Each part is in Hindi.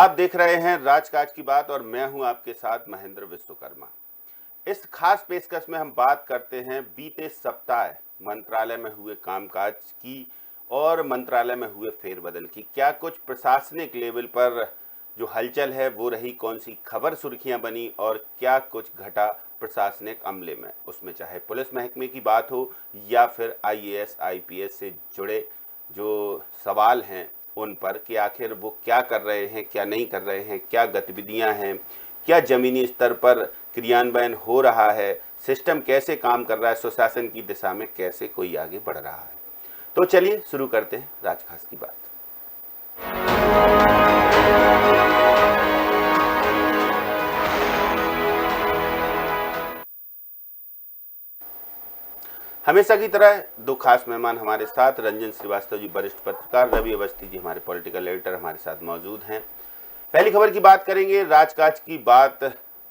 आप देख रहे हैं राजकाज की बात और मैं हूं आपके साथ महेंद्र विश्वकर्मा। इस खास पेशकश में हम बात करते हैं बीते सप्ताह मंत्रालय में हुए कामकाज की और मंत्रालय में हुए फेरबदल की। क्या कुछ प्रशासनिक लेवल पर जो हलचल है वो रही, कौन सी खबर सुर्खियां बनी और क्या कुछ घटा प्रशासनिक अमले में, उसमें चाहे पुलिस महकमे की बात हो या फिर आईएएस आईपीएस से जुड़े जो सवाल हैं उन पर कि आखिर वो क्या कर रहे हैं, क्या नहीं कर रहे हैं, क्या गतिविधियां हैं, क्या जमीनी स्तर पर क्रियान्वयन हो रहा है, सिस्टम कैसे काम कर रहा है, सुशासन की दिशा में कैसे कोई आगे बढ़ रहा है। तो चलिए शुरू करते हैं राजखास की बात। हमेशा की तरह दो खास मेहमान हमारे साथ, रंजन श्रीवास्तव जी वरिष्ठ पत्रकार, रवि अवस्थी जी हमारे पॉलिटिकल एडिटर हमारे साथ मौजूद हैं। पहली खबर की बात करेंगे राजकाज की बात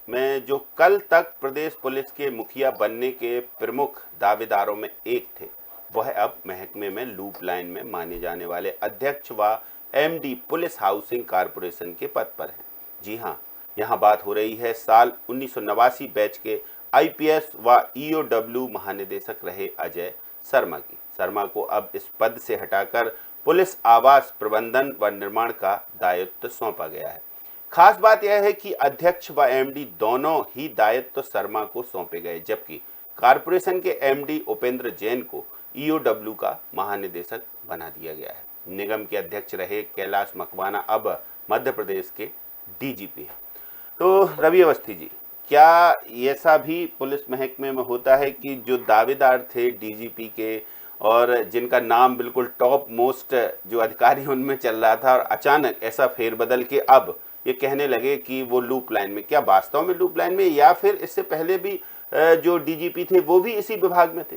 में। जो कल तक प्रदेश पुलिस के मुखिया बनने के प्रमुख दावेदारों में एक थे, वह अब महकमे में लूप लाइन में माने जाने वाले अध्यक्ष व एमडी पुलिस हाउसिंग कारपोरेशन के पद पर हैं। जी हाँ, यहाँ बात हो रही है साल 1989 बैच के आईपीएस व ईओडब्ल्यू महानिदेशक रहे अजय शर्मा की। शर्मा को अब इस पद से हटाकर पुलिस आवास प्रबंधन व निर्माण का दायित्व सौंपा गया है। खास बात यह है कि अध्यक्ष व एमडी दोनों ही दायित्व शर्मा को सौंपे गए, जबकि कारपोरेशन के एमडी उपेंद्र जैन को ईओडब्ल्यू का महानिदेशक बना दिया गया है। निगम के अध्यक्ष रहे कैलाश मकवाना अब मध्य प्रदेश के डीजीपी हैं। तो रवि अवस्थी जी, क्या ऐसा भी पुलिस महकमे में होता है कि जो दावेदार थे डीजीपी के और जिनका नाम बिल्कुल टॉप मोस्ट जो अधिकारी उनमें चल रहा था, और अचानक ऐसा फेरबदल के अब ये कहने लगे कि वो लूप लाइन में, क्या वास्तव में लूप लाइन में या फिर इससे पहले भी जो डीजीपी थे वो भी इसी विभाग में थे?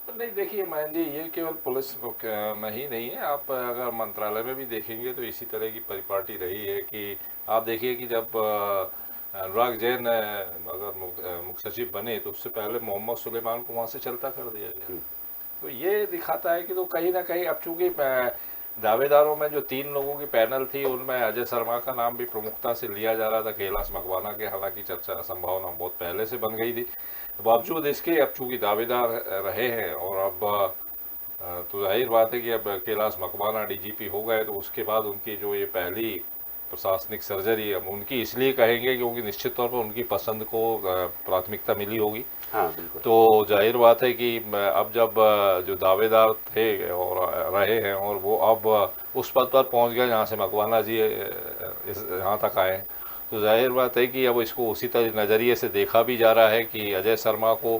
नहीं, देखिए महेंद्र जी, ये केवल पुलिस में ही नहीं है। आप अगर मंत्रालय में भी देखेंगे तो इसी तरह की परिपाटी रही है कि आप देखिए कि जब अनुराग जैन अगर मुख्य सचिव बने तो उससे पहले मोहम्मद सुलेमान को वहाँ से चलता कर दिया गया। तो ये दिखाता है कि तो कहीं ना कहीं अब चूंकि दावेदारों में जो 3 लोगों की पैनल थी उनमें अजय शर्मा का नाम भी प्रमुखता से लिया जा रहा था, कैलाश मकवाना के हालांकि चर्चा संभावना बहुत पहले से बन गई थी। तो बावजूद इसके अब चूंकि दावेदार रहे हैं और अब तो जाहिर बात है कि अब कैलाश मकवाना डीजीपी हो गए, तो उसके बाद उनकी जो ये पहली प्रशासनिक सर्जरी अब उनकी इसलिए कहेंगे क्योंकि निश्चित तौर पर उनकी पसंद को प्राथमिकता मिली होगी। हाँ बिल्कुल। तो जाहिर बात है कि अब जब जो दावेदार थे और रहे हैं और वो अब उस पद पर पहुंच गए जहाँ से मकवाना जी यहाँ तक आए हैं, तो जाहिर बात है कि अब इसको उसी तरह नज़रिए से देखा भी जा रहा है कि अजय शर्मा को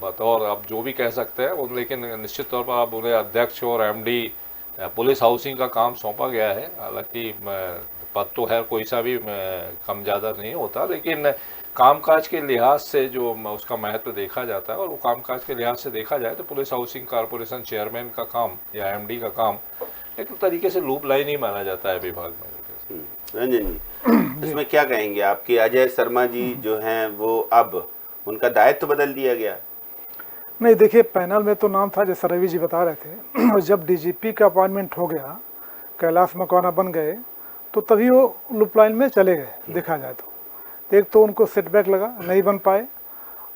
बतौर अब जो भी कह सकते हैं, लेकिन निश्चित तौर पर अब उन्हें अध्यक्ष और एमडी पुलिस हाउसिंग का काम सौंपा गया है। हालांकि पद तो है कोई सा भी कम ज़्यादा नहीं होता, लेकिन कामकाज के लिहाज से जो उसका महत्व देखा जाता है और वो कामकाज के लिहाज से देखा जाए तो पुलिस हाउसिंग कारपोरेशन चेयरमैन का काम या एमडी का काम एक तरीके से लूप लाइन ही माना जाता है विभाग में। रंजन जी, इसमें क्या कहेंगे आपकी? अजय शर्मा जी जो हैं वो अब उनका दायित्व बदल दिया गया? नहीं, देखिए पैनल में तो नाम था जैसा रवि जी बता रहे थे, और जब डीजीपी का अपॉइंटमेंट हो गया, कैलाश मकवाना बन गए, तो तभी वो लूप लाइन में चले गए। देखा जाए तो एक तो उनको सेटबैक लगा, नहीं बन पाए,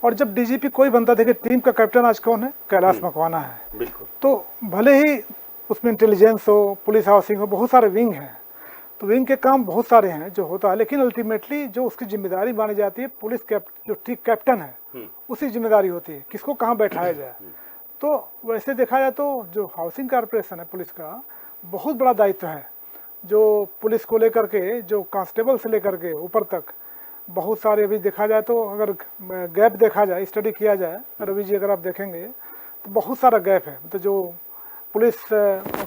और जब डीजीपी कोई बनता, देखिए टीम का कैप्टन आज कौन है? कैलाश मकवाना है। बिल्कुल। तो भले ही उसमें इंटेलिजेंस हो, पुलिस हाउसिंग हो, बहुत सारे विंग हैं, तो विंग के काम बहुत सारे हैं जो होता है, लेकिन अल्टीमेटली जो उसकी जिम्मेदारी मानी जाती है पुलिस जो ठीक कैप्टन है उसी जिम्मेदारी होती है किसको कहाँ बैठाया जाए। तो वैसे देखा जाए तो जो हाउसिंग कारपोरेशन है पुलिस का बहुत बड़ा दायित्व है, जो पुलिस को लेकर के, जो कांस्टेबल से लेकर के ऊपर तक बहुत सारे, अभी देखा जाए तो अगर गैप देखा जाए, स्टडी किया जाए, रवि जी अगर आप देखेंगे तो बहुत सारा गैप है। तो जो पुलिस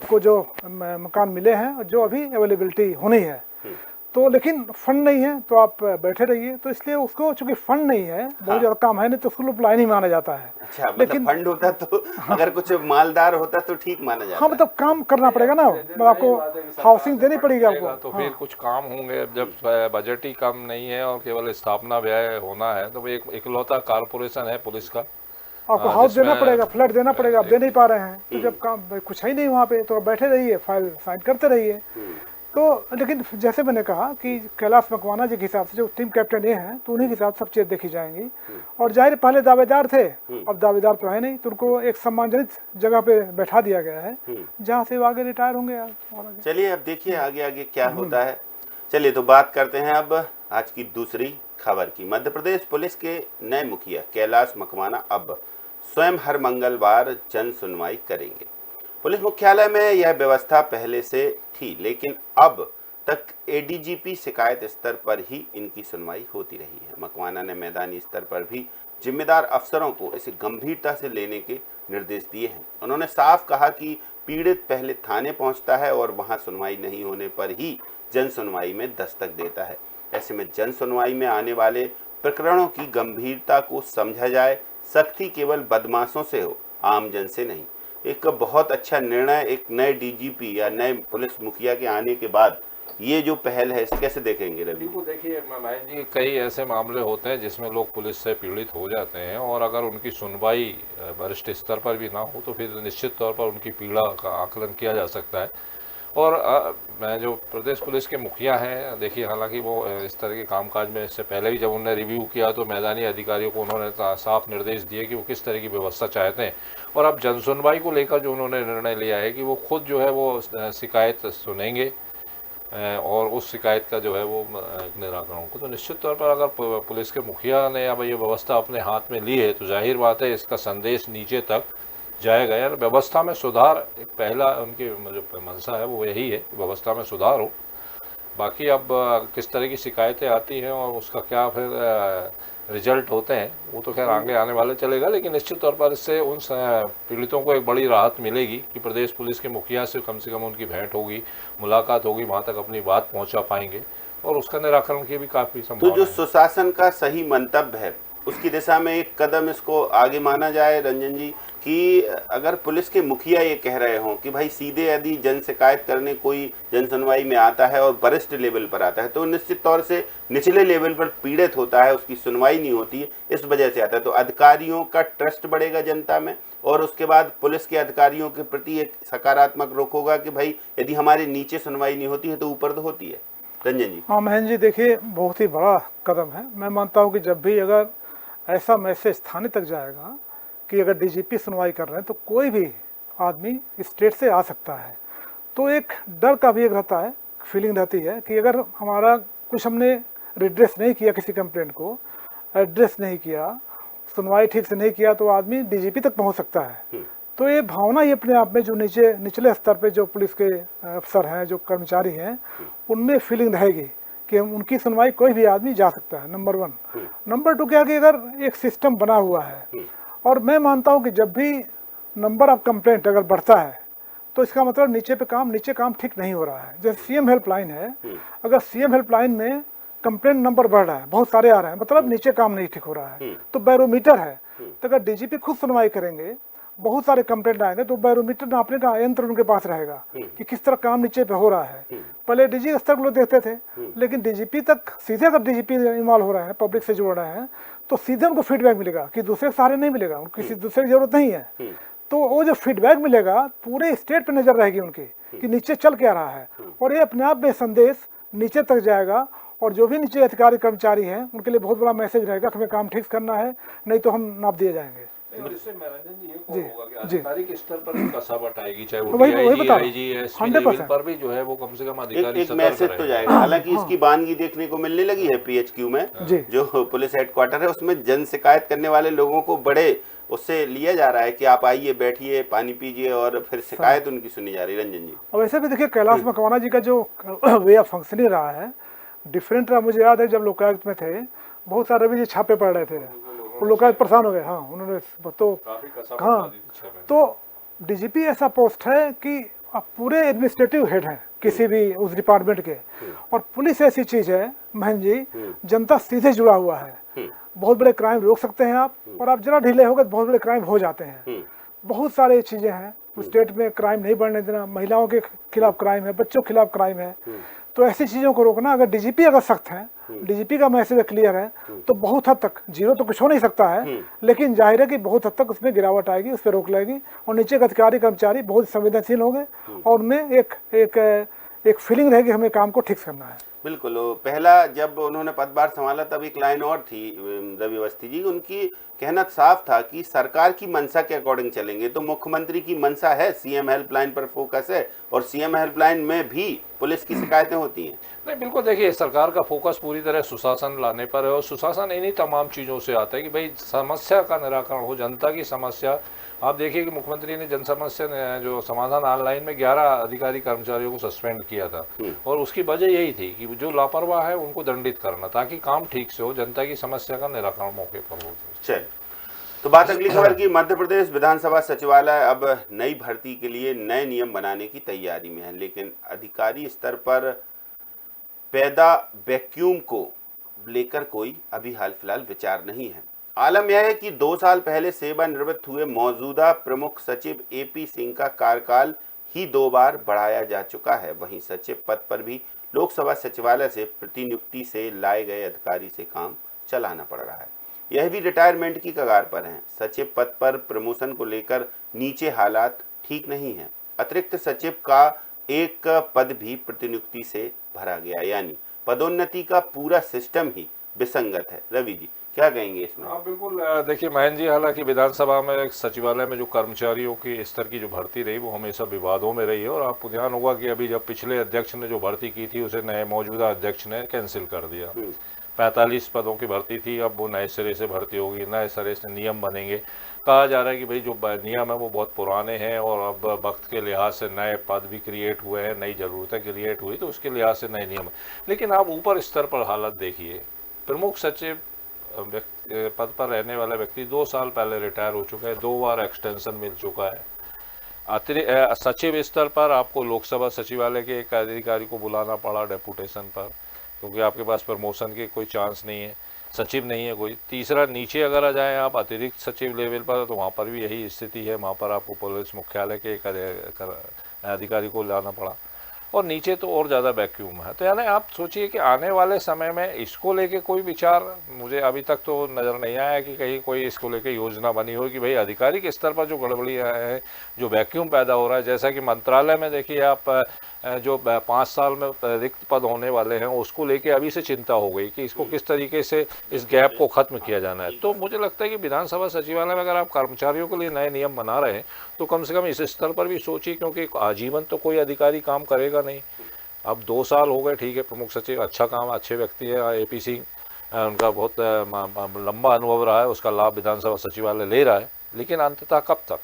को जो मकान मिले हैं जो अभी अवेलेबिलिटी होनी है, तो लेकिन फंड नहीं है, तो आप बैठे रहिए। तो इसलिए उसको चूंकि फंड नहीं है, बहुत ज़्यादा काम है, नहीं तो उसको लाइन ही माना जाता है। अच्छा, लेकिन फंड होता तो अगर कुछ मालदार होता तो ठीक माना जाता। हाँ, मतलब काम करना पड़ेगा ना, आपको हाउसिंग देनी पड़ेगी आपको, तो फिर कुछ काम होंगे। जब बजट ही कम नहीं है और केवल स्थापना व्यय होना है, तो एक इकलौता कारपोरेशन है पुलिस का, आपको हाउस देना पड़ेगा, फ्लैट देना पड़ेगा, आप दे नहीं पा रहे हैं। तो जब काम कुछ है ही नहीं वहाँ पे, तो आप बैठे रहिए, फाइल साइन करते रहिए। तो लेकिन जैसे मैंने कहा कि कैलाश मकवाना जी के हिसाब से जो टीम कैप्टन ये हैं, तो उन्हीं के हिसाब से सब चीज़ देखी जाएंगी। और जाहिर पहले दावेदार थे, अब दावेदार तो है नहीं, तो उनको एक सम्मानजनक जगह पे बैठा दिया गया है जहाँ से वो आगे रिटायर होंगे। चलिए अब देखिए आगे आगे क्या होता है। चलिए तो बात करते हैं अब आज की दूसरी खबर की। मध्य प्रदेश पुलिस के नए मुखिया कैलाश मकवाना अब स्वयं हर मंगलवार जन सुनवाई करेंगे। पुलिस मुख्यालय में यह व्यवस्था पहले से थी, लेकिन अब तक एडीजीपी शिकायत स्तर पर ही इनकी सुनवाई होती रही है। मकवाना ने मैदानी स्तर पर भी जिम्मेदार अफसरों को इसे गंभीरता से लेने के निर्देश दिए हैं। उन्होंने साफ कहा कि पीड़ित पहले थाने पहुंचता है और वहां सुनवाई नहीं होने पर ही जन सुनवाई में दस्तक देता है। ऐसे में जन सुनवाई में आने वाले प्रकरणों की गंभीरता को समझा जाए। सख्ती केवल बदमाशों से हो, आम जन से नहीं। एक बहुत अच्छा निर्णय एक नए डीजीपी या नए पुलिस मुखिया के आने के बाद ये जो पहल है इसे कैसे देखेंगे रवि? बिल्कुल, देखिए महेंद्र जी, कई ऐसे मामले होते हैं जिसमें लोग पुलिस से पीड़ित हो जाते हैं और अगर उनकी सुनवाई वरिष्ठ स्तर पर भी ना हो तो फिर निश्चित तौर पर उनकी पीड़ा का आकलन किया जा सकता है। और मैं जो प्रदेश पुलिस के मुखिया हैं, देखिए हालांकि वो इस तरह के कामकाज में इससे पहले भी जब उन्होंने रिव्यू किया तो मैदानी अधिकारियों को उन्होंने साफ निर्देश दिए कि वो किस तरह की व्यवस्था चाहते हैं। और अब जन सुनवाई को लेकर जो उन्होंने निर्णय लिया है कि वो खुद जो है वो शिकायत सुनेंगे और उस शिकायत का जो है वो निराकरण को, तो निश्चित तौर पर अगर पुलिस के मुखिया ने अब ये व्यवस्था अपने हाथ में ली है तो जाहिर बात है इसका संदेश नीचे तक जाएगा। यार व्यवस्था में सुधार एक पहला उनकी जो मंशा है वो यही है, व्यवस्था में सुधार हो। बाकी अब किस तरह की शिकायतें आती हैं और उसका क्या फिर रिजल्ट होते हैं वो तो खैर आगे आने वाले चलेगा, लेकिन निश्चित तौर पर इससे उन पीड़ितों को एक बड़ी राहत मिलेगी कि प्रदेश पुलिस के मुखिया से कम उनकी भेंट होगी, मुलाकात होगी, वहाँ तक अपनी बात पहुँचा पाएंगे और उसका निराकरण की भी काफ़ी संभावना तो जो सुशासन का सही मंतव्य है उसकी दिशा में एक कदम इसको आगे माना जाए रंजन जी, कि अगर पुलिस के मुखिया ये कह रहे हों कि भाई सीधे यदि जन शिकायत करने कोई जन सुनवाई में आता है और वरिष्ठ लेवल पर आता है तो निश्चित तौर से निचले लेवल पर पीड़ित होता है, उसकी सुनवाई नहीं होती है, इस वजह से आता है, तो अधिकारियों का ट्रस्ट बढ़ेगा जनता में और उसके बाद पुलिस के अधिकारियों के प्रति एक सकारात्मक रुख होगा कि भाई यदि हमारे नीचे सुनवाई नहीं होती है तो ऊपर तो होती है। रंजन जी। हाँ महेंद्र जी, देखिए बहुत ही बड़ा कदम है। मैं मानता हूँ कि जब भी अगर ऐसा मैसेज थाने तक जाएगा कि अगर डीजीपी सुनवाई कर रहे हैं तो कोई भी आदमी स्टेट से आ सकता है, तो एक डर का भी एक रहता है, फीलिंग रहती है कि अगर हमारा कुछ हमने रिड्रेस नहीं किया, किसी कंप्लेंट को एड्रेस नहीं किया, सुनवाई ठीक से नहीं किया तो आदमी डीजीपी तक पहुंच सकता है। तो ये भावना ही अपने आप में जो निचले स्तर पे जो पुलिस के अफसर हैं, जो कर्मचारी हैं, उनमें फीलिंग रहेगी कि उनकी सुनवाई कोई भी आदमी जा सकता है, नंबर 1। नंबर 2 क्या कि अगर एक सिस्टम बना हुआ है और मैं मानता हूं कि जब भी नंबर ऑफ कंप्लेंट अगर बढ़ता है तो इसका मतलब नीचे काम ठीक नहीं हो रहा है। जैसे सीएम हेल्पलाइन है, अगर सीएम हेल्पलाइन में कंप्लेंट नंबर बढ़ रहा है, बहुत सारे आ रहे हैं, मतलब नीचे काम नहीं ठीक हो रहा है, तो बैरोमीटर है। तो अगर डीजीपी खुद सुनवाई करेंगे, बहुत सारे कंप्लेंट आएंगे तो बैरोमीटर नापने का यंत्र उनके पास रहेगा कि किस तरह काम नीचे पे हो रहा है। पहले डीजी स्तर को लोग देखते थे, लेकिन डीजीपी तक सीधे अगर डीजीपी इन्वॉल्व हो रहे हैं, पब्लिक से जोड़ रहे हैं, तो सीधे उनको फीडबैक मिलेगा कि दूसरे सहारे नहीं मिलेगा, उनको किसी दूसरे की जरूरत नहीं है। तो वो जो फीडबैक मिलेगा पूरे स्टेट पे नजर रहेगी उनकी कि नीचे चल क्या रहा है, और ये अपने आप में संदेश नीचे तक जाएगा और जो भी नीचे अधिकारी कर्मचारी हैं उनके लिए बहुत बड़ा मैसेज रहेगा कि हमें काम ठीक करना है, नहीं तो हम नाप दिए जाएंगे। आधिकारिक स्तर पर कसावट आएगी, चाहे वो पर भी जो है वो कम से कम अधिकारी एक मैसेज तो जाएगा। हालांकि इसकी बानगी देखने को मिलने लगी है पीएचक्यू में, जो पुलिस हेडक्वार्टर है उसमें जन शिकायत करने वाले लोगों को बड़े उससे लिया जा रहा है कि आप आइए, बैठिए, पानी पीजिए और फिर शिकायत उनकी सुनी जा रही है। रंजन जी, और वैसे भी देखिए कैलाश मकवाना जी का जो वे ऑफ फंक्शनिंग रहा है डिफरेंट रहा। मुझे याद है जब लोकायुक्त में थे बहुत सारे भी छापे पड़ रहे थे, लोकायुक्त परेशान हो गए। हाँ उन्होंने तो हाँ, तो डीजीपी ऐसा पोस्ट है कि आप पूरे एडमिनिस्ट्रेटिव हेड हैं किसी भी उस डिपार्टमेंट के, और पुलिस ऐसी चीज है महेंद्र जी, जनता सीधे जुड़ा हुआ है। बहुत बड़े क्राइम रोक सकते हैं आप, और आप जरा ढीले हो गए तो बहुत बड़े क्राइम हो जाते हैं। बहुत सारे चीजें हैं स्टेट में, क्राइम नहीं बढ़ने देना, महिलाओं के खिलाफ क्राइम है, बच्चों के खिलाफ क्राइम है, तो ऐसी चीजों को रोकना। अगर डीजीपी अगर सख्त है, डीजीपी का मैसेज क्लियर है, तो बहुत हद तक जीरो तो कुछ हो नहीं सकता है, लेकिन जाहिर है कि बहुत हद तक उसमें गिरावट आएगी, उस पर रोक लगेगी, और नीचे के अधिकारी कर्मचारी बहुत संवेदनशील होंगे और उनमें एक फीलिंग रहेगी हमें काम को ठीक करना है। बिल्कुल। वो पहला जब उन्होंने पदभार संभाला तब एक लाइन और थी रवि अवस्थी जी, उनकी कहना साफ था कि सरकार की मंशा के अकॉर्डिंग चलेंगे। तो मुख्यमंत्री की मंशा है सीएम हेल्पलाइन पर फोकस है, और सीएम हेल्पलाइन में भी पुलिस की शिकायतें होती हैं। नहीं, बिल्कुल। देखिए, सरकार का फोकस पूरी तरह सुशासन लाने पर है, और सुशासन इन्हीं तमाम चीज़ों से आता है कि भाई समस्या का निराकरण हो, जनता की समस्या। आप देखिए कि मुख्यमंत्री ने जन समस्या जो समाधान ऑनलाइन में 11 अधिकारी कर्मचारियों को सस्पेंड किया था, और उसकी वजह यही थी कि जो लापरवाह है उनको दंडित करना, ताकि काम ठीक से हो, जनता की समस्या का निराकरण मौके पर हो। चल, तो बात अगली खबर की। मध्य प्रदेश विधानसभा सचिवालय अब नई भर्ती के लिए नए नियम बनाने की तैयारी में है, लेकिन अधिकारी स्तर पर पैदा वैक्यूम को लेकर कोई अभी हाल फिलहाल विचार नहीं है। आलम यह है कि 2 साल पहले सेवानिवृत्त हुए मौजूदा प्रमुख सचिव एपी सिंह का कार्यकाल ही 2 बार बढ़ाया जा चुका है। वहीं सचिव पद पर भी लोकसभा सचिवालय से प्रतिनियुक्ति से लाए गए अधिकारी से काम चलाना पड़ रहा है। यह भी रिटायरमेंट की कगार पर हैं। सचिव पद पर प्रमोशन को लेकर नीचे हालात ठीक नहीं है। अतिरिक्त सचिव का एक पद भी प्रतिनियुक्ति से भरा गया, यानी पदोन्नति का पूरा सिस्टम ही विसंगत है। रवि जी, क्या कहेंगे इसमें? हाँ, बिल्कुल। देखिए महेंद्र जी, हालांकि विधानसभा में सचिवालय में जो कर्मचारियों की स्तर की जो भर्ती रही वो हमेशा विवादों में रही है, और आपको ध्यान होगा कि अभी जब पिछले अध्यक्ष ने जो भर्ती की थी उसे नए मौजूदा अध्यक्ष ने कैंसिल कर दिया। 45 पदों की भर्ती थी, अब वो नए सिरे से भर्ती होगी, नए सिरे से नियम बनेंगे। कहा जा रहा है कि भाई जो नियम है वो बहुत पुराने हैं, और अब वक्त के लिहाज से नए पद भी क्रिएट हुए हैं, नई ज़रूरतें क्रिएट हुई, तो उसके लिहाज से नए नियम। लेकिन आप ऊपर स्तर पर हालत देखिए, प्रमुख सचिव पद पर रहने वाला व्यक्ति 2 साल पहले रिटायर हो चुका है, 2 बार एक्सटेंशन मिल चुका है। अतिरिक्त सचिव स्तर पर आपको लोकसभा सचिवालय के एक अधिकारी को बुलाना पड़ा डेपुटेशन पर, क्योंकि आपके पास प्रमोशन के कोई चांस नहीं है, सचिव नहीं है कोई। तीसरा, नीचे अगर आ जाए आप अतिरिक्त सचिव लेवल पर, तो वहाँ पर भी यही स्थिति है, वहाँ पर आपको पुलिस मुख्यालय के एक अधिकारी को लाना पड़ा, और नीचे तो और ज़्यादा वैक्यूम है। तो यानी आप सोचिए कि आने वाले समय में इसको लेके कोई विचार मुझे अभी तक तो नज़र नहीं आया कि कहीं कोई इसको लेके योजना बनी हो कि भाई अधिकारी के स्तर पर जो गड़बड़ियाँ हैं, जो वैक्यूम पैदा हो रहा है, जैसा कि मंत्रालय में देखिए आप जो 5 साल में रिक्त पद होने वाले हैं उसको लेके अभी से चिंता हो गई कि इसको किस तरीके से इस गैप को ख़त्म किया जाना है। तो मुझे लगता है कि विधानसभा सचिवालय में अगर आप कर्मचारियों के लिए नए नियम बना रहे हैं तो कम से कम इस स्तर पर भी सोचिए, क्योंकि आजीवन तो कोई अधिकारी काम करेगा नहीं। अब 2 साल हो गए, ठीक है, प्रमुख सचिव अच्छा काम, अच्छे व्यक्ति है एपी सिंह, उनका बहुत लंबा अनुभव रहा है, उसका लाभ विधानसभा सचिवालय ले रहा है, लेकिन अंततः कब तक?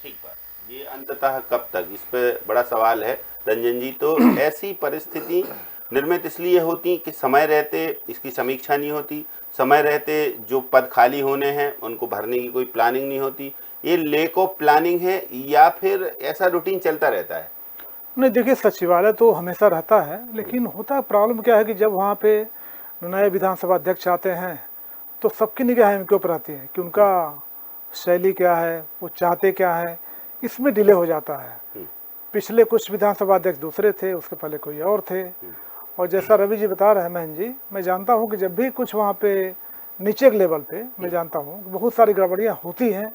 ठीक बात, ये अंततः कब तक, इस पे बड़ा सवाल है रंजन जी। तो ऐसी परिस्थिति निर्मित इसलिए होती कि समय रहते इसकी समीक्षा नहीं होती, समय रहते जो पद खाली होने हैं उनको भरने की कोई प्लानिंग नहीं होती। ये लेक ऑफ प्लानिंग है या फिर ऐसा रूटीन चलता रहता है? नहीं, देखिए सचिवालय तो हमेशा रहता है, लेकिन होता है प्रॉब्लम क्या है कि जब वहाँ पे नए विधानसभा अध्यक्ष आते हैं तो सबकी निगाह इनके ऊपर आती है कि उनका शैली क्या है, वो चाहते क्या है, इसमें डिले हो जाता है। पिछले कुछ विधानसभा अध्यक्ष दूसरे थे, उसके पहले कोई और थे, और जैसा रवि जी बता रहे हैं महेंद्र जी, मैं जानता हूँ कि जब भी कुछ वहाँ पे नीचे के लेवल पे मैं जानता हूँ बहुत सारी गड़बड़ियाँ होती हैं,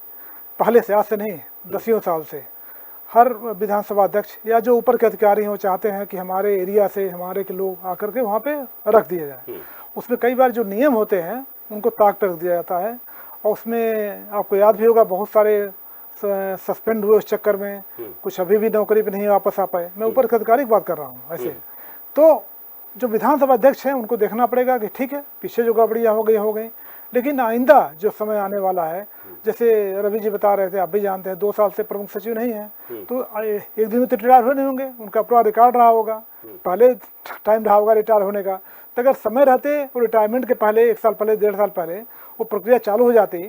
पहले से, आज से नहीं, 10 साल से। हर विधानसभा अध्यक्ष या जो ऊपर के अधिकारी हैं वो चाहते हैं कि हमारे एरिया से हमारे के लोग आकर के वहाँ पे रख दिया जाए। उसमें कई बार जो नियम होते हैं उनको ताक पर रख दिया जाता है, और उसमें आपको याद भी होगा बहुत सारे सस्पेंड हुए उस चक्कर में, कुछ अभी भी नौकरी पे नहीं वापस आ पाए। मैं ऊपर के अधिकारी की बात कर रहा हूँ ऐसे। तो जो विधानसभा अध्यक्ष हैं उनको देखना पड़ेगा कि ठीक है पीछे जो गड़बड़ियाँ हो गई, लेकिन आइंदा जो समय आने वाला है, जैसे रवि जी बता रहे थे, आप भी जानते हैं 2 साल से प्रमुख सचिव नहीं है, तो एक दिन में तो रिटायर हुए नहीं होंगे, उनका पूरा रिकॉर्ड रहा होगा, पहले टाइम रहा होगा रिटायर होने का। तो अगर समय रहते वो रिटायरमेंट के पहले 1 साल पहले 1.5 साल पहले वो प्रक्रिया चालू हो जाती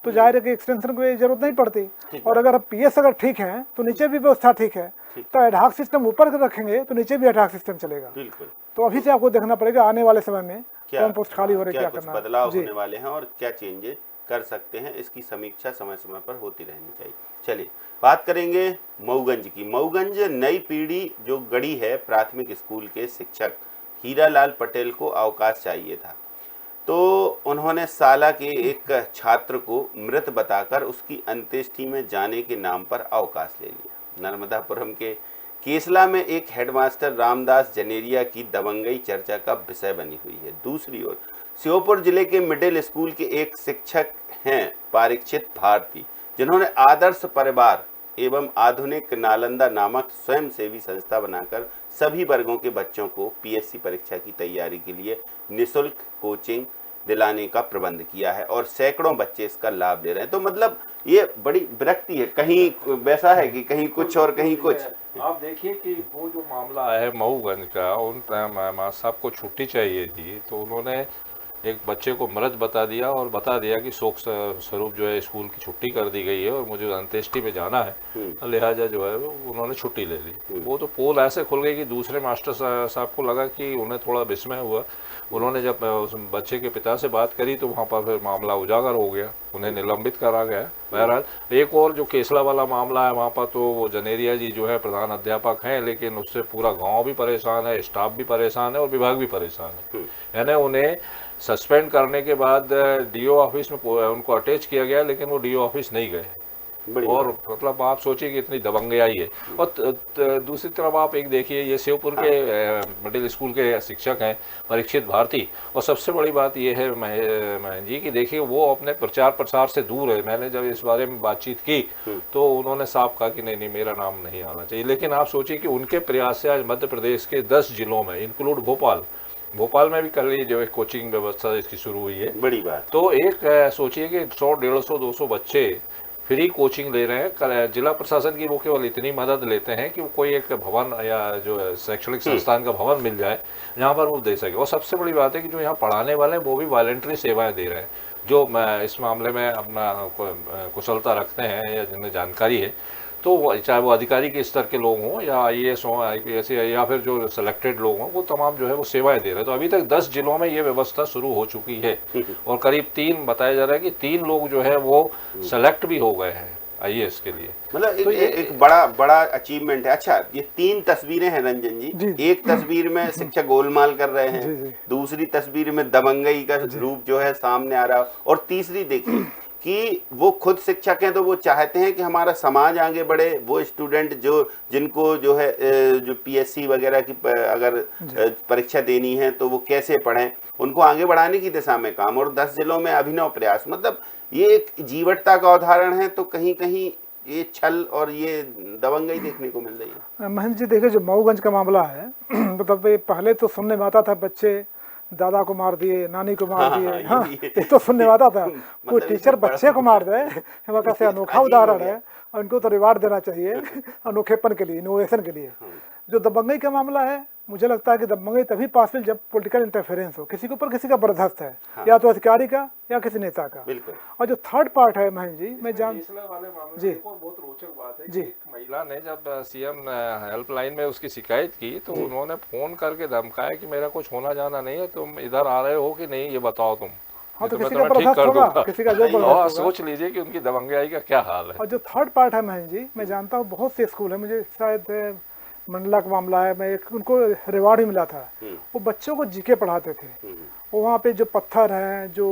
तो जाहिर है कि एक्सटेंशन की जरूरत नहीं पड़ती। और अगर पीएस अगर ठीक है तो नीचे भी व्यवस्था ठीक है, तो एडहॉक सिस्टम ऊपर रखेंगे तो नीचे भी एडहॉक सिस्टम चलेगा। तो अभी से आपको देखना पड़ेगा आने वाले समय में कौन पोस्ट खाली हो रही है, क्या करना है, बदलाव होने वाले हैं और क्या चेंजेस कर सकते हैं, इसकी समीक्षा समय समय पर होती रहनी चाहिए। चलिए बात करेंगे मऊगंज की। मऊगंज नई पीढ़ी जो गढ़ी है, प्राथमिक स्कूल के शिक्षक हीरालाल पटेल को अवकाश चाहिए था, तो उन्होंने साला के एक छात्र को मृत बताकर उसकी अंत्येष्टि में जाने के नाम पर अवकाश ले लिया। नर्मदापुरम के केसला में एक हेडमास्टर रामदास जनेरिया की दबंगई चर्चा का विषय बनी हुई है। दूसरी ओर श्योपुर जिले के मिडिल स्कूल के एक शिक्षक हैं परीक्षित भारती, जिन्होंने आदर्श परिवार एवं आधुनिक नालंदा नामक स्वयंसेवी संस्था बनाकर सभी वर्गों के बच्चों को पीएससी परीक्षा की तैयारी के लिए निःशुल्क कोचिंग दिलाने का प्रबंध किया है और सैकड़ों बच्चे इसका लाभ ले रहे हैं। तो मतलब ये बड़ी विरक्ति है, कहीं वैसा है कि कहीं कुछ और कहीं कुछ। आप देखिए कि वो जो मामला है मऊगंज का, उन साहब को छुट्टी चाहिए थी, तो उन्होंने एक बच्चे को मृत बता दिया और बता दिया कि शोक स्वरूप जो है स्कूल की छुट्टी कर दी गई है और मुझे अंत्येष्टि में जाना है, लिहाजा जो है उन्होंने छुट्टी ले ली। वो तो पोल ऐसे खुल गई कि दूसरे मास्टर साहब को लगा कि उन्हें थोड़ा विस्मय हुआ। उन्होंने जब उस बच्चे के पिता से बात करी तो वहाँ पर फिर मामला उजागर हो गया, उन्हें निलंबित करा गया। बहरहाल एक और जो केसला वाला मामला है, वहाँ पर तो वो जनेरिया जी जो है प्रधान अध्यापक हैं, लेकिन उससे पूरा गाँव भी परेशान है, स्टाफ भी परेशान है और विभाग भी परेशान है। यानी उन्हें सस्पेंड करने के बाद डीओ ऑफिस में उनको अटैच किया गया, लेकिन वो डीओ ऑफिस नहीं गए। और मतलब आप सोचिए कि इतनी दबंगई है। और दूसरी तरफ आप एक देखिए, ये शिवपुर के मिडिल स्कूल के शिक्षक हैं परीक्षित भारती, और सबसे बड़ी बात ये है महेंद्र जी कि देखिए वो अपने प्रचार प्रसार से दूर है। मैंने जब इस बारे में बातचीत की तो उन्होंने साफ कहा कि नहीं मेरा नाम नहीं आना चाहिए। लेकिन आप सोचिए कि उनके प्रयास से आज मध्य प्रदेश के 10 जिलों में इंक्लूड भोपाल में भी कल ये जो है कोचिंग व्यवस्था इसकी शुरू हुई है। बड़ी बात। तो एक सोचिए कि 100, 150, 200 बच्चे फ्री कोचिंग ले रहे हैं। जिला प्रशासन की वो केवल इतनी मदद लेते हैं कि वो कोई एक भवन या जो शैक्षणिक संस्थान का भवन मिल जाए जहाँ पर वो दे सके। और सबसे बड़ी बात है कि जो यहाँ पढ़ाने वाले हैं वो भी वॉलंटरी सेवाएं दे रहे हैं, जो इस मामले में अपना कुशलता रखते हैं या जिन्हें जानकारी है। तो चाहे वो अधिकारी के स्तर के लोग हों या आईएएस हों, आईपीएस या फिर जो सिलेक्टेड लोग हों, वो तमाम जो है वो सेवाएं दे रहे हैं। तो अभी तक 10 जिलों में ये व्यवस्था शुरू हो चुकी है और करीब 3 बताया जा रहा है कि 3 लोग जो है वो सेलेक्ट भी हो गए हैं आईएएस के लिए। मतलब एक बड़ा अचीवमेंट है। अच्छा, ये 3 तस्वीरें हैं रंजन जी। एक तस्वीर में शिक्षक गोलमाल कर रहे हैं, दूसरी तस्वीर में दबंगई का रूप जो है सामने आ रहा है, और तीसरी देखिए कि वो खुद शिक्षक हैं तो वो चाहते हैं कि हमारा समाज आगे बढ़े। वो स्टूडेंट जिनको जो है जो पीएससी वगैरह की अगर परीक्षा देनी है तो वो कैसे पढ़ें, उनको आगे बढ़ाने की दिशा में काम। और 10 जिलों में अभिनव प्रयास, मतलब ये एक जीवटता का उदाहरण है। तो कहीं कहीं ये छल और ये दबंगई देखने को मिल रही है। महेंद्र जी देखिए, जो मऊगंज का मामला है मतलब पहले तो सुनने में आता था बच्चे दादा को मार दिए, नानी को मार दिए। हाँ, ये तो सुनने आता था। कोई टीचर बच्चे को मार दे, कैसे अनोखा उदाहरण है, और इनको तो रिवार्ड देना चाहिए अनोखेपन के लिए, इनोवेशन के लिए। जो दबंगई का मामला है, मुझे लगता है कि दबंगई तभी पॉसिबल जब पॉलिटिकल इंटरफेरेंस हो, किसी के ऊपर किसी का बर्दाश्त है, या तो अधिकारी का या किसी नेता का। और जो थर्ड पार्ट है महेंद्र जी, मैं जान वाले मामले जी बहुत रोचक बात है जी। एक महिला ने जब सीएम हेल्पलाइन में उसकी शिकायत की तो उन्होंने फोन करके धमकाया कि मेरा कुछ होना जाना नहीं है, तुम इधर आ रहे हो कि नहीं ये बताओ तुम। हाँ, तो किसी का बर्दाश्त होगा, किसी का जो बर्दाश्त होगा। सोच लीजिए कि उनकी दबंगई का क्या हाल है। और जो थर्ड पार्ट है महेंद्र जी, मैं जानता हूँ बहुत से स्कूल है, मुझे शायद मंडला का मामला है, मैं उनको रिवार्ड भी मिला था। वो बच्चों को जीके पढ़ाते थे, वो वहाँ पे जो पत्थर हैं, जो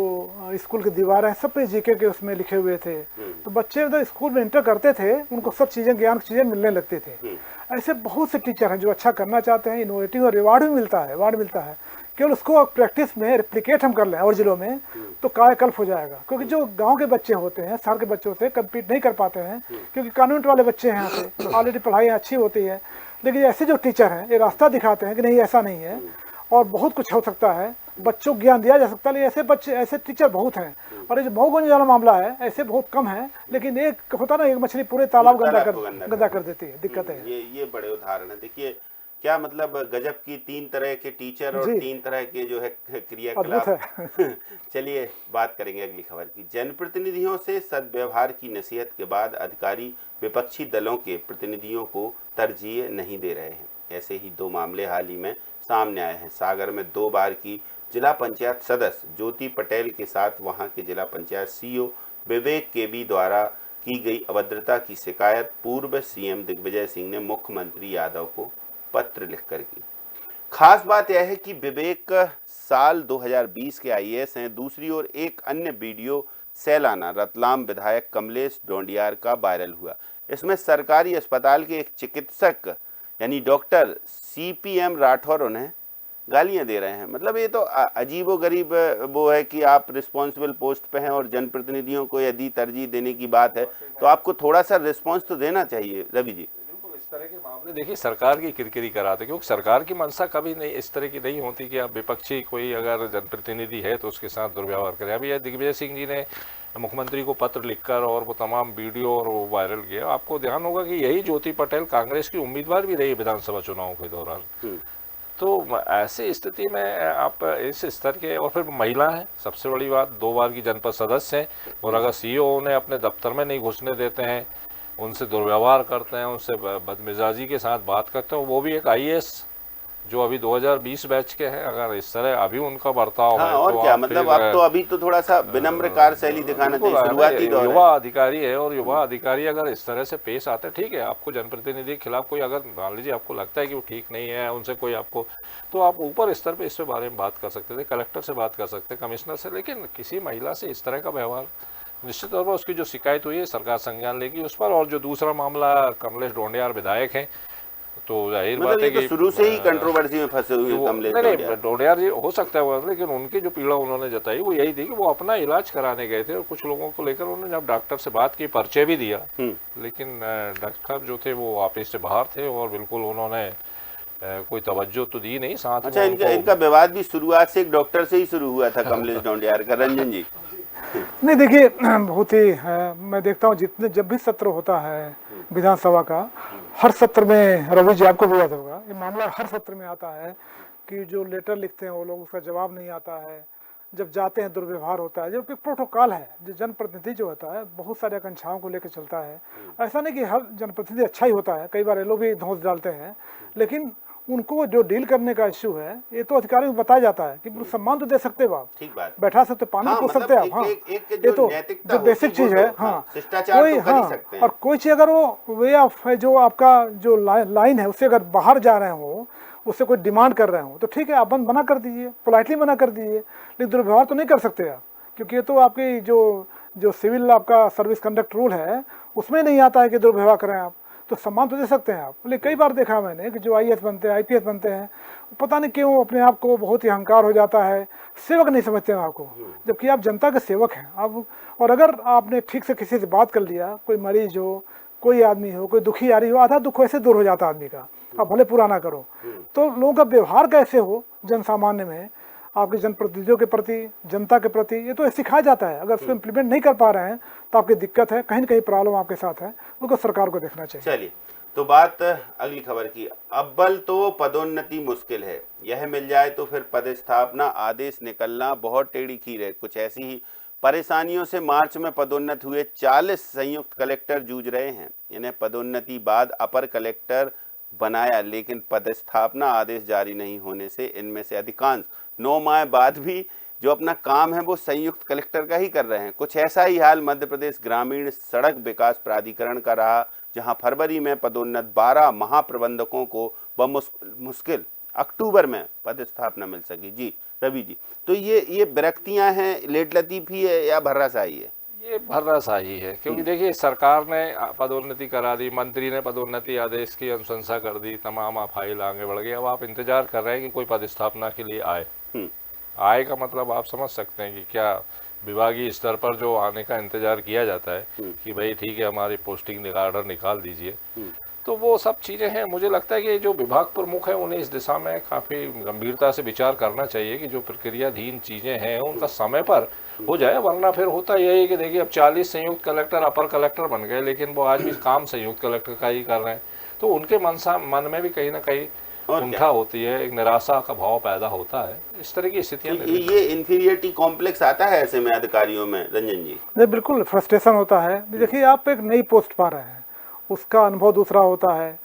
स्कूल की दीवार हैं, सब पे जीके के उसमें लिखे हुए थे। तो बच्चे जब स्कूल में एंटर करते थे उनको सब चीज़ें, ज्ञान की चीज़ें मिलने लगती थी। ऐसे बहुत से टीचर हैं जो अच्छा करना चाहते हैं, इनोवेटिव, और रिवार्ड भी मिलता है, अवार्ड मिलता है। केवल उसको प्रैक्टिस में रिप्लिकेट हम कर लें और जिलों में तो कायाकल्प हो जाएगा। क्योंकि जो गांव के बच्चे होते हैं शहर के बच्चों से कम्पीट नहीं कर पाते हैं, क्योंकि कॉन्वेंट वाले बच्चे हैं यहाँ से, ऑलरेडी पढ़ाई अच्छी होती है। लेकिन ऐसे जो टीचर हैं ये रास्ता दिखाते हैं कि नहीं ऐसा नहीं है और बहुत कुछ हो सकता है, बच्चों को ज्ञान दिया जा सकता है। लेकिन ऐसे बच्चे, ऐसे टीचर बहुत हैं। और ये जो मऊगंज वाला मामला है, ऐसे बहुत कम है। लेकिन एक होता ना, एक मछली पूरे तालाब गंदा कर देती है, दिक्कत है। ये बड़े उदाहरण है। देखिए क्या मतलब गजब की 3 तरह के टीचर और 3 तरह के जो है क्रियाकलाप। चलिए बात करेंगे अगली खबर की। जनप्रतिनिधियों से सद्व्यवहार की नसीहत के बाद अधिकारी विपक्षी दलों के प्रतिनिधियों को तरजीह नहीं दे रहे हैं। ऐसे ही 2 मामले हाल ही में सामने आए हैं। सागर में 2 बार की जिला पंचायत सदस्य ज्योति पटेल के साथ वहां के जिला पंचायत सीईओ विवेक केबी द्वारा की गई अभद्रता की शिकायत पूर्व सीएम दिग्विजय सिंह ने मुख्यमंत्री यादव को पत्र लिखकर की। खास बात यह है कि विवेक साल 2020 के आईएएस हैं। दूसरी ओर एक अन्य वीडियो सैलाना रतलाम विधायक कमलेश डोंडियार का वायरल हुआ। इसमें सरकारी अस्पताल के एक चिकित्सक यानी डॉक्टर CPM राठौर उन्हें गालियां दे रहे हैं। मतलब ये तो अजीबो गरीब वो है कि आप रिस्पॉन्सिबल पोस्ट पे हैं और जनप्रतिनिधियों को यदि तरजीह देने की बात है तो आपको थोड़ा सा रिस्पॉन्स तो देना चाहिए। रवि जी, बिल्कुल इस तरह के मामले देखिए सरकार की किरकिरी कराते, क्योंकि सरकार की मंशा कभी नहीं इस तरह की नहीं होती कि आप विपक्षी कोई अगर जनप्रतिनिधि है तो उसके साथ दुर्व्यवहार करें। अभी दिग्विजय सिंह जी ने मुख्यमंत्री को पत्र लिखकर और वो तमाम वीडियो और वो वायरल किया। आपको ध्यान होगा कि यही ज्योति पटेल कांग्रेस की उम्मीदवार भी रही विधानसभा चुनाव के दौरान। तो ऐसी स्थिति में आप इस स्तर के, और फिर महिला है सबसे बड़ी बात, 2 बार की जनपद सदस्य हैं, और अगर CEO उन्हें अपने दफ्तर में नहीं घुसने देते हैं, उनसे दुर्व्यवहार करते हैं, उनसे बदमिजाजी के साथ बात करते हैं, वो भी एक IAS जो अभी 2020 बैच के हैं, अगर इस तरह अभी उनका बर्ताव हाँ, है और तो क्या आप मतलब फिर, आप तो अभी तो थोड़ा सा विनम्र कार्यशैली दिखाना चाहिए, शुरुआती दौर है। युवा अधिकारी है और युवा अधिकारी अगर इस तरह से पेश आते हैं, ठीक है, आपको जनप्रतिनिधि के खिलाफ कोई अगर मान लीजिए आपको लगता है कि वो ठीक नहीं है, उनसे कोई आपको, तो आप ऊपर स्तर पे इसके बारे में बात कर सकते थे, कलेक्टर से बात कर सकते, कमिश्नर से, लेकिन किसी महिला से इस तरह का व्यवहार, निश्चित तौर पर उसकी जो शिकायत हुई है सरकार संज्ञान लेगी उस पर। और जो दूसरा मामला कमलेश डोंडियार विधायक हैं, तो जाहिर बात है ये तो कि शुरू से ही कंट्रोवर्सी में फंसे हुए कमलेश नहीं डोडियार जी हो सकता है वो, लेकिन उनकी जो पीड़ा उन्होंने जताई वो यही थी कि वो अपना इलाज कराने गए थे और कुछ लोगों को लेकर उन्होंने जब डॉक्टर से बात की, पर्चे भी दिया, लेकिन डॉक्टर साहब जो थे वो ऑफिस से बाहर थे और बिल्कुल उन्होंने कोई तवज्जो तो दी नहीं। साथ अच्छा, इनका विवाद भी शुरुआत से एक डॉक्टर से ही शुरू हुआ था, कमलेश डोंडियार का। रंजन जी, नहीं देखिए, बहुत ही मैं देखता हूँ जितने जब भी सत्र होता है विधानसभा का, हर सत्र में, रवि जी आपको भी याद होगा, ये मामला हर सत्र में आता है कि जो लेटर लिखते हैं वो लोग उसका जवाब नहीं आता है, जब जाते हैं दुर्व्यवहार होता है। जो कि प्रोटोकॉल है, जो जनप्रतिनिधि जो होता है बहुत सारे आकांक्षाओं को लेकर चलता है। ऐसा नहीं कि हर जनप्रतिनिधि अच्छा ही होता है, कई बार ये लोग भी धौंस डालते हैं, लेकिन उनको जो डील करने का इश्यू है ये तो अधिकारियों को बताया जाता है कि सम्मान तो दे सकते हो आप, ठीक बात, बैठा सकते, पानी पूछ सकते हैं आप, हाँ ये तो जो बेसिक चीज है, हाँ कोई, हाँ, और कोई चीज अगर वो वे ऑफ है जो आपका जो लाइन है उससे अगर बाहर जा रहे हो, उससे कोई डिमांड कर रहे हो तो ठीक है, आप बंद मना कर दीजिए, पोलाइटली मना कर दीजिए, लेकिन दुर्व्यवहार तो नहीं कर सकते आप, क्योंकि ये तो आपकी जो सिविल आपका सर्विस कंडक्ट रूल है उसमें नहीं आता है कि दुर्व्यवहार करें आप, तो सम्मान तो दे सकते हैं आप। लेकिन कई बार देखा मैंने कि जो IAS बनते हैं, IPS बनते हैं, पता नहीं क्यों अपने आप को बहुत ही अहंकार हो जाता है, सेवक नहीं समझते हैं आपको, जबकि आप जनता के सेवक हैं आप। और अगर आपने ठीक से किसी से बात कर लिया, कोई मरीज हो, कोई आदमी हो, कोई दुखी आ रही हो, आधा दुख ऐसे दूर हो जाता आदमी का, आप भले पुराना करो। तो लोगों का व्यवहार कैसे हो जन सामान्य में आपके जनप्रतिनिधियों के प्रति, जनता के प्रति, ये तो सिखाया जाता है। अगर उसको इम्प्लीमेंट नहीं कर पा रहे हैं तो आपकी दिक्कत है, कहीं ना कहीं प्रॉब्लम आपके साथ है, उसको सरकार को देखना चाहिए। चलिए, तो बात अगली खबर की। अव्वल तो पदोन्नति मुश्किल है, यह मिल जाए तो फिर पदस्थापना आदेश निकलना बहुत टेढ़ी खीर है। कुछ ऐसी ही परेशानियों से मार्च में पदोन्नत हुए 40 संयुक्त कलेक्टर जूझ रहे हैं। इन्हें पदोन्नति बाद अपर कलेक्टर बनाया, लेकिन पदस्थापना आदेश जारी नहीं होने से इनमें से अधिकांश 9 माह बाद भी जो अपना काम है वो संयुक्त कलेक्टर का ही कर रहे हैं। कुछ ऐसा ही हाल मध्य प्रदेश ग्रामीण सड़क विकास प्राधिकरण का रहा, जहां फरवरी में पदोन्नत 12 महाप्रबंधकों को मुश्किल अक्टूबर में पदस्थापना मिल सकी। जी रवि जी, तो ये विरक्तियां हैं, लेट लतीफी है या भर्राशाही है? ये भर्राशाही है, क्योंकि देखिए सरकार ने पदोन्नति करा दी, मंत्री ने पदोन्नति आदेश की अनुशंसा कर दी, तमाम फाइल आगे बढ़ गई। अब आप इंतजार कर रहे हैं कि कोई पदस्थापना के लिए आए। आए का मतलब आप समझ सकते हैं कि क्या विभागीय स्तर पर जो आने का इंतजार किया जाता है कि भाई ठीक है हमारी पोस्टिंग ऑर्डर निकाल दीजिए, तो वो सब चीज़ें हैं। मुझे लगता है कि जो विभाग प्रमुख हैं उन्हें इस दिशा में काफ़ी गंभीरता से विचार करना चाहिए कि जो प्रक्रियाधीन चीज़ें हैं उनका समय पर हो जाए, वरना फिर होता यही है कि देखिए अब 40 संयुक्त कलेक्टर अपर कलेक्टर बन गए, लेकिन वो आज भी काम संयुक्त कलेक्टर का ही कर रहे हैं, तो उनके मन में भी कहीं ना कहीं उठा होती है, एक निराशा का भाव पैदा होता है। इस तरह की स्थितियां ये इन्फीरियरिटी कॉम्प्लेक्स आता है ऐसे में अधिकारियों में, रंजन जी? नहीं, बिल्कुल फ्रस्ट्रेशन होता है। देखिए आप एक नई पोस्ट पा रहे हैं, उसका अनुभव दूसरा होता है,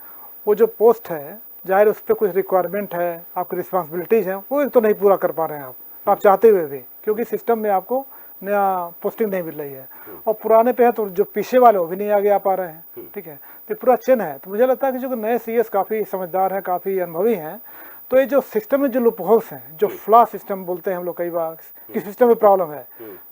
वो जो पोस्ट है जाहिर उस पर कुछ रिक्वायरमेंट है, आपकी रिस्पॉन्सिबिलिटीज हैं, वो एक तो नहीं पूरा कर पा रहे हैं आप चाहते हुए भी, क्योंकि सिस्टम में आपको नया पोस्टिंग नहीं मिल रही है, और पुराने पे है तो जो पीछे वाले वो भी नहीं आगे आ पा रहे हैं। ठीक है, तो पूरा चेन है। तो मुझे लगता है कि जो नए CS काफ़ी समझदार हैं, काफ़ी अनुभवी हैं, तो ये जो सिस्टम में जो लूपहोल्स हैं, जो फ्लॉ सिस्टम बोलते हैं हम लोग कई बार कि सिस्टम में प्रॉब्लम है,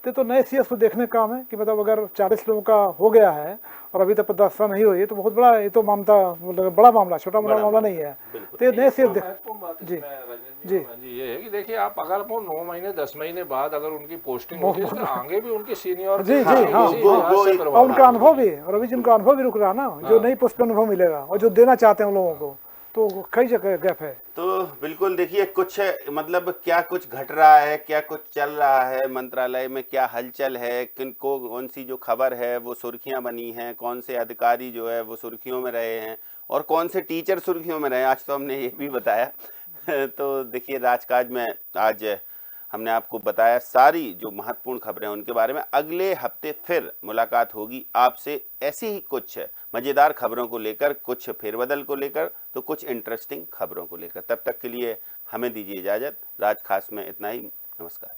तो नए CS को देखने का काम है कि मतलब अगर 40 लोगों का हो गया है और अभी तक प्रदर्शन नहीं हुई है, तो बहुत बड़ा, ये तो मामला मतलब बड़ा मामला, छोटा मोटा मामला नहीं है। बिल्कुल। तो ये नहीं सिर्फ महत्वपूर्ण बात जी। इसमें रंजन जी। जी ये है कि देखिए आप अगर वो 9 महीने 10 महीने बाद अगर उनकी पोस्टिंग होती है तो आगे भी उनकी सीनियर जी, जी, हाँ, और उनका अनुभव भी, रवि जी उनका अनुभव भी रुक रहा ना, जो नई पोस्ट पे अनुभव मिलेगा और जो देना चाहते हैं उन लोगों को, तो कई जगह गैप है। तो बिल्कुल देखिए, कुछ मतलब क्या कुछ घट रहा है, क्या कुछ चल रहा है मंत्रालय में, क्या हलचल है, किनको कौन सी जो खबर है वो सुर्खियां बनी हैं, कौन से अधिकारी जो है वो सुर्खियों में रहे हैं और कौन से टीचर सुर्खियों में रहे, आज तो हमने ये भी बताया। तो देखिए राजकाज में आज हमने आपको बताया सारी जो महत्वपूर्ण खबरें उनके बारे में। अगले हफ्ते फिर मुलाकात होगी आपसे ऐसी ही कुछ मज़ेदार खबरों को लेकर, कुछ फेरबदल को लेकर, तो कुछ इंटरेस्टिंग खबरों को लेकर। तब तक के लिए हमें दीजिए इजाज़त। राज खास में इतना ही। नमस्कार।